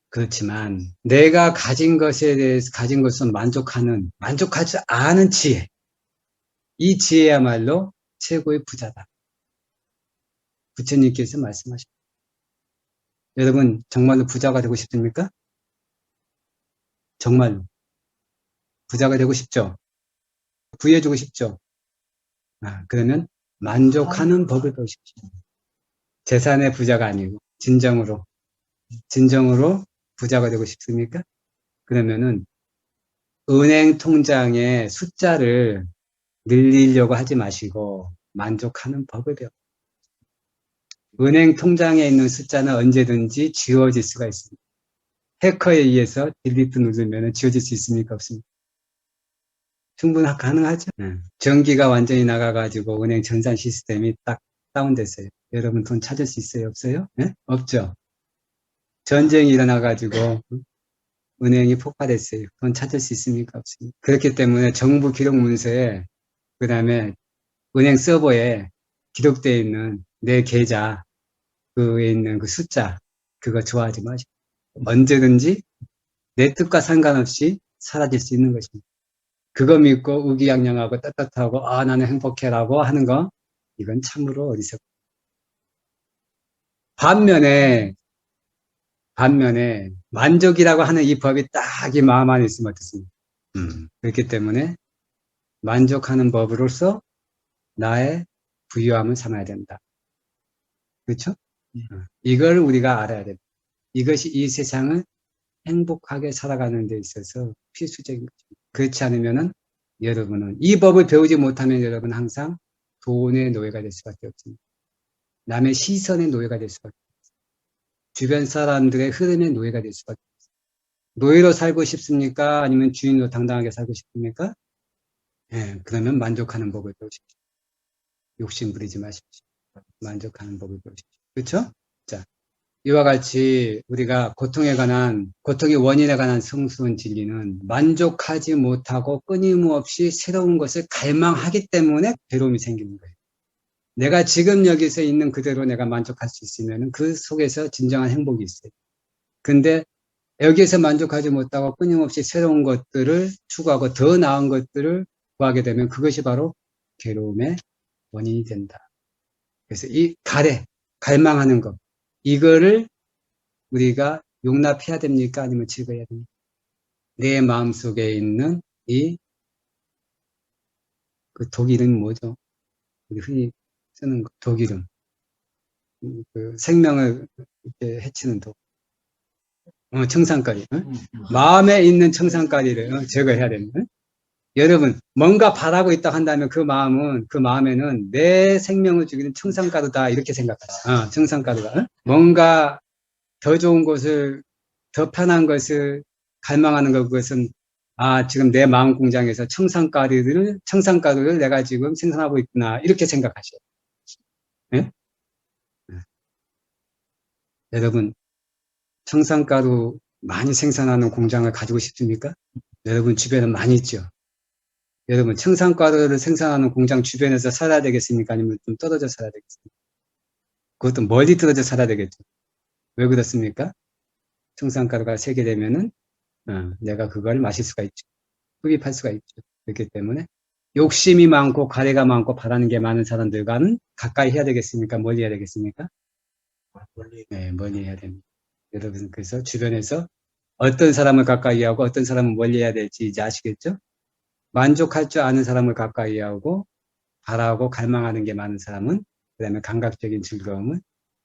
A: 그렇지만 내가 가진 것에 대해서 가진 것은 만족하지 않은 지혜, 이 지혜야말로 최고의 부자다. 부처님께서 말씀하셨습니다. 여러분 정말로 부자가 되고 싶습니까? 정말로 부자가 되고 싶죠? 부유해지고 싶죠? 그러면 만족하는 법을 배우십시오. 재산의 부자가 아니고 진정으로 부자가 되고 싶습니까? 그러면은 은행 통장의 숫자를 늘리려고 하지 마시고 만족하는 법을 배워. 은행 통장에 있는 숫자는 언제든지 지워질 수가 있습니다. 해커에 의해서 딜리트 누르면 지워질 수 있습니까? 없습니까? 충분히 가능하죠. 전기가 완전히 나가가지고 은행 전산 시스템이 딱 다운됐어요. 여러분 돈 찾을 수 있어요? 없어요? 네? 없죠. 전쟁이 일어나가지고 은행이 폭발했어요. 돈 찾을 수 있습니까? 없습니까? 그렇기 때문에 정부 기록 문서에 그 다음에 은행 서버에 기록되어 있는 내 계좌 그에 있는 그 숫자 그거 좋아하지 마시고 언제든지 내 뜻과 상관없이 사라질 수 있는 것입니다. 그거 믿고 의기양양하고 떳떳하고 나는 행복해라고 하는 거 이건 참으로 어리석고 반면에 만족이라고 하는 이 법이 딱 이 마음 안에 있으면 어떻습니까? 그렇기 때문에 만족하는 법으로서 나의 부유함을 삼아야 된다. 그렇죠? 이걸 우리가 알아야 됩니다. 이것이 이 세상을 행복하게 살아가는 데 있어서 필수적인 거죠. 그렇지 않으면은 여러분은 이 법을 배우지 못하면 여러분 항상 돈의 노예가 될 수밖에 없습니다. 남의 시선의 노예가 될 수밖에 없습니다. 주변 사람들의 흐름의 노예가 될 수밖에 없습니다. 노예로 살고 싶습니까? 아니면 주인으로 당당하게 살고 싶습니까? 그러면 만족하는 법을 배우십시오. 욕심 부리지 마십시오. 만족하는 법을 배우십시오. 그렇죠? 자, 이와 같이 우리가 고통의 원인에 관한 성스러운 진리는 만족하지 못하고 끊임없이 새로운 것을 갈망하기 때문에 괴로움이 생기는 거예요. 내가 지금 여기서 있는 그대로 내가 만족할 수 있으면 그 속에서 진정한 행복이 있어요. 근데 여기에서 만족하지 못하고 끊임없이 새로운 것들을 추구하고 더 나은 것들을 구하게 되면 그것이 바로 괴로움의 원인이 된다. 그래서 이 갈망하는 것, 이거를 우리가 용납해야 됩니까? 아니면 즐거워야 됩니까? 내 마음속에 있는 그 독이름 뭐죠? 우리 흔히 쓰는 독이름. 그 생명을 이렇게 해치는 독. 청산가리. 마음에 있는 청산가리를 제거해야 됩니다. 여러분, 뭔가 바라고 있다 한다면 그 마음에는 내 생명을 죽이는 청산가루다. 이렇게 생각하세요. 청산가루가. 뭔가 더 좋은 것을, 더 편한 것을 갈망하는 것, 그것은, 지금 내 마음 공장에서 청산가루를 내가 지금 생산하고 있구나. 이렇게 생각하셔요. 예? 여러분, 청산가루 많이 생산하는 공장을 가지고 싶습니까? 여러분 주변에 많이 있죠. 여러분, 청산가루를 생산하는 공장 주변에서 살아야 되겠습니까? 아니면 좀 떨어져 살아야 되겠습니까? 그것도 멀리 떨어져 살아야 되겠죠. 왜 그렇습니까? 청산가루가 세개되면은 내가 그걸 마실 수가 있죠. 흡입할 수가 있죠. 그렇기 때문에 욕심이 많고 가래가 많고 바라는 게 많은 사람들과는 가까이 해야 되겠습니까? 멀리 해야 되겠습니까? 네, 멀리 해야 됩니다. 여러분, 그래서 주변에서 어떤 사람을 가까이 하고 어떤 사람을 멀리 해야 될지 이제 아시겠죠? 만족할 줄 아는 사람을 가까이 하고 바라고 갈망하는 게 많은 사람은, 그 다음에 감각적인 즐거움을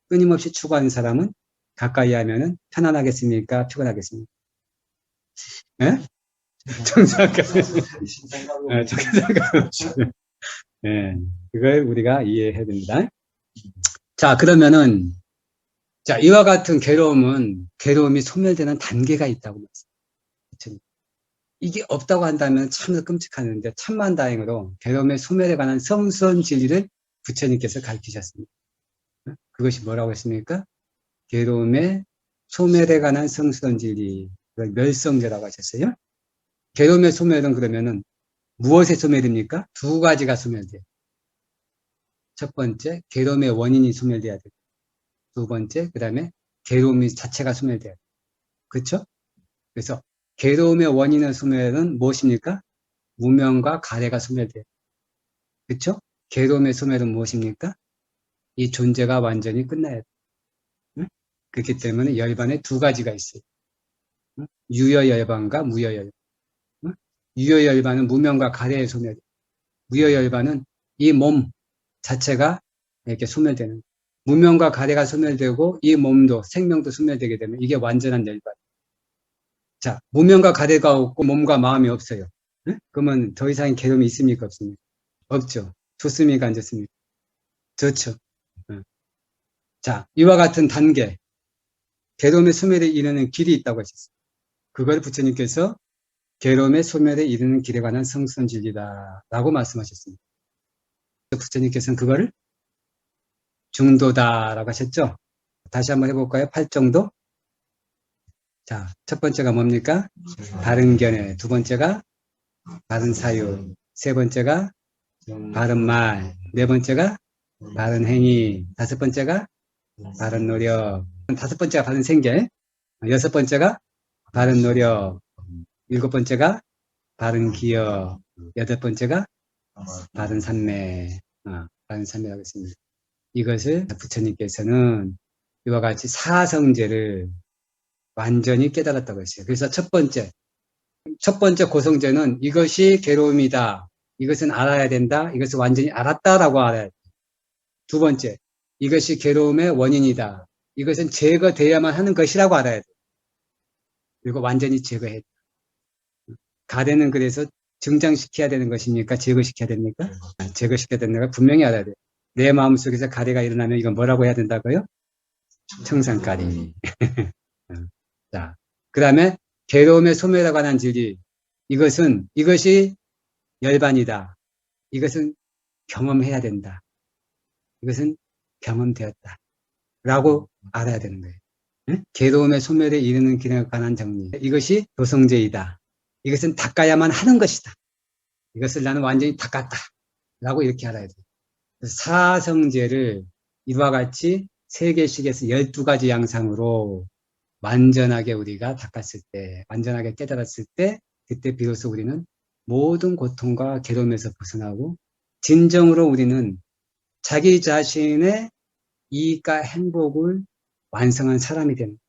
A: 끊임없이 추구하는 사람은 가까이 하면은 편안하겠습니까? 피곤하겠습니까? 예? 정상가요. 정상가요. 예. 그걸 우리가 이해해야 됩니다. 자, 그러면은, 자, 이와 같은 괴로움이 소멸되는 단계가 있다고 말씀드립니다. 이게 없다고 한다면 참 끔찍하는데, 천만 다행으로 괴로움의 소멸에 관한 성스러운 진리를 부처님께서 가르치셨습니다. 그것이 뭐라고 했습니까? 괴로움의 소멸에 관한 성스러운 진리, 멸성제라고 하셨어요. 괴로움의 소멸은 그러면은 무엇의 소멸입니까? 두 가지가 소멸돼요. 첫 번째, 괴로움의 원인이 소멸돼야 돼요. 두 번째, 그 다음에 괴로움 자체가 소멸돼야 돼요. 그렇죠? 그래서 괴로움의 원인의 소멸은 무엇입니까? 무명과 가래가 소멸돼요. 그렇죠? 괴로움의 소멸은 무엇입니까? 이 존재가 완전히 끝나야 돼요. 응? 그렇기 때문에 열반에 두 가지가 있어요. 응? 유여열반과 무여열반. 응? 유여열반은 무명과 가래의 소멸. 무여열반은 이 몸 자체가 이렇게 소멸되는. 무명과 가래가 소멸되고 이 몸도 생명도 소멸되게 되면 이게 완전한 열반. 자, 무명과 가래가 없고 몸과 마음이 없어요. 응? 그러면 더 이상의 괴로움이 있습니까? 없습니까? 없죠. 좋습니까? 안 좋습니까? 좋죠. 응. 자, 이와 같은 단계, 괴로움의 소멸에 이르는 길이 있다고 하셨어요. 그걸 부처님께서 괴로움의 소멸에 이르는 길에 관한 성선진리다라고 말씀하셨습니다. 부처님께서는 그걸 중도다라고 하셨죠? 다시 한번 해볼까요? 팔정도? 자, 첫 번째가 뭡니까? 바른 견해. 두 번째가 바른 사유. 세 번째가 바른 말. 네 번째가 바른 행위. 다섯 번째가 바른 노력. 다섯 번째가 바른 생계. 여섯 번째가 바른 노력. 일곱 번째가 바른 기여. 여덟 번째가 바른 삼매. 바른 삼매라고 했습니다. 이것을 부처님께서는 이와 같이 사성제를 완전히 깨달았다고 했어요. 그래서 첫 번째 고성제는 이것이 괴로움이다. 이것은 알아야 된다. 이것을 완전히 알았다라고 알아야 돼. 두 번째, 이것이 괴로움의 원인이다. 이것은 제거돼야만 하는 것이라고 알아야 돼. 그리고 완전히 제거해. 가래는 그래서 증장시켜야 되는 것입니까? 제거시켜야 됩니까? 제거시켜야 되는 걸 분명히 알아야 돼. 내 마음속에서 가래가 일어나면 이건 뭐라고 해야 된다고요? 청산가리. 자, 그 다음에 괴로움의 소멸에 관한 진리. 이것이 열반이다. 이것은 경험해야 된다. 이것은 경험되었다. 라고 알아야 되는 거예요. 응? 괴로움의 소멸에 이르는 길에 관한 정리. 이것이 도성제이다. 이것은 닦아야만 하는 것이다. 이것을 나는 완전히 닦았다. 라고 이렇게 알아야 돼요. 사성제를 이와 같이 3개씩에서 12가지 양상으로 완전하게 우리가 닦았을 때, 완전하게 깨달았을 때, 그때 비로소 우리는 모든 고통과 괴로움에서 벗어나고 진정으로 우리는 자기 자신의 이익과 행복을 완성한 사람이 되는.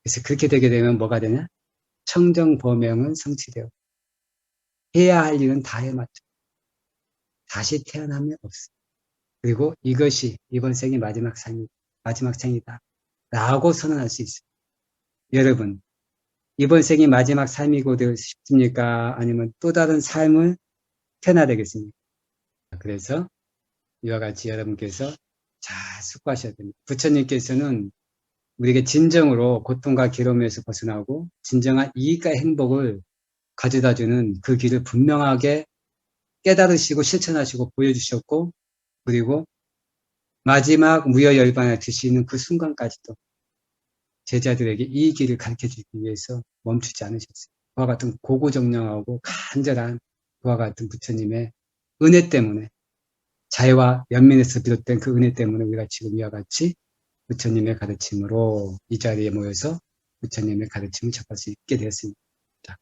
A: 그래서 그렇게 되게 되면 뭐가 되냐? 청정범명은 성취되고 해야 할 일은 다 해맞죠. 다시 태어나면 없어. 그리고 이것이 이번 생이 마지막 생이다 라고 선언할 수 있어요. 여러분, 이번 생이 마지막 삶이고 되고 싶습니까? 아니면 또 다른 삶을 태어나야 되겠습니까? 그래서 이와 같이 여러분께서 잘 숙고하셔야 됩니다. 부처님께서는 우리에게 진정으로 고통과 괴로움에서 벗어나고 진정한 이익과 행복을 가져다주는 그 길을 분명하게 깨달으시고 실천하시고 보여주셨고, 그리고 마지막 무여열반에 드시는 그 순간까지도 제자들에게 이 길을 가르쳐주기 위해서 멈추지 않으셨어요. 그와 같은 고고정령하고 간절한 그와 같은 부처님의 은혜 때문에, 자애와 연민에서 비롯된 그 은혜 때문에 우리가 지금 이와 같이 부처님의 가르침으로 이 자리에 모여서 부처님의 가르침을 접할 수 있게 되었습니다.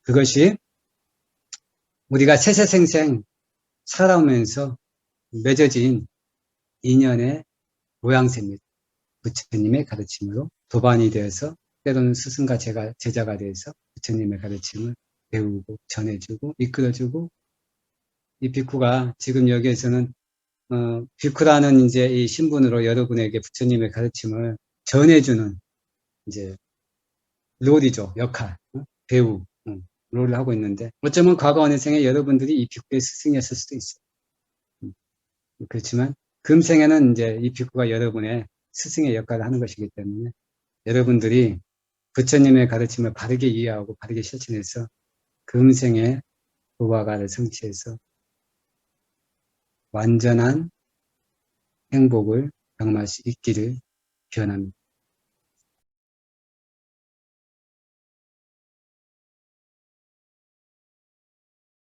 A: 그것이 우리가 세세생생 살아오면서 맺어진 인연의 모양새입니다. 부처님의 가르침으로 도반이 되어서 때로는 스승과 제자가 되어서 부처님의 가르침을 배우고 전해주고 이끌어주고, 이 비쿠가 지금 여기에서는 비쿠라는 이제 이 신분으로 여러분에게 부처님의 가르침을 전해주는 이제 롤이죠. 역할, 배우 롤을 하고 있는데, 어쩌면 과거 어느 생에 여러분들이 이 비쿠의 스승이었을 수도 있어요. 그렇지만 금생에는 이제 이 비쿠가 여러분의 스승의 역할을 하는 것이기 때문에 여러분들이 부처님의 가르침을 바르게 이해하고 바르게 실천해서 금생의 부화가를 성취해서 완전한 행복을 경험할 수 있기를 기원합니다.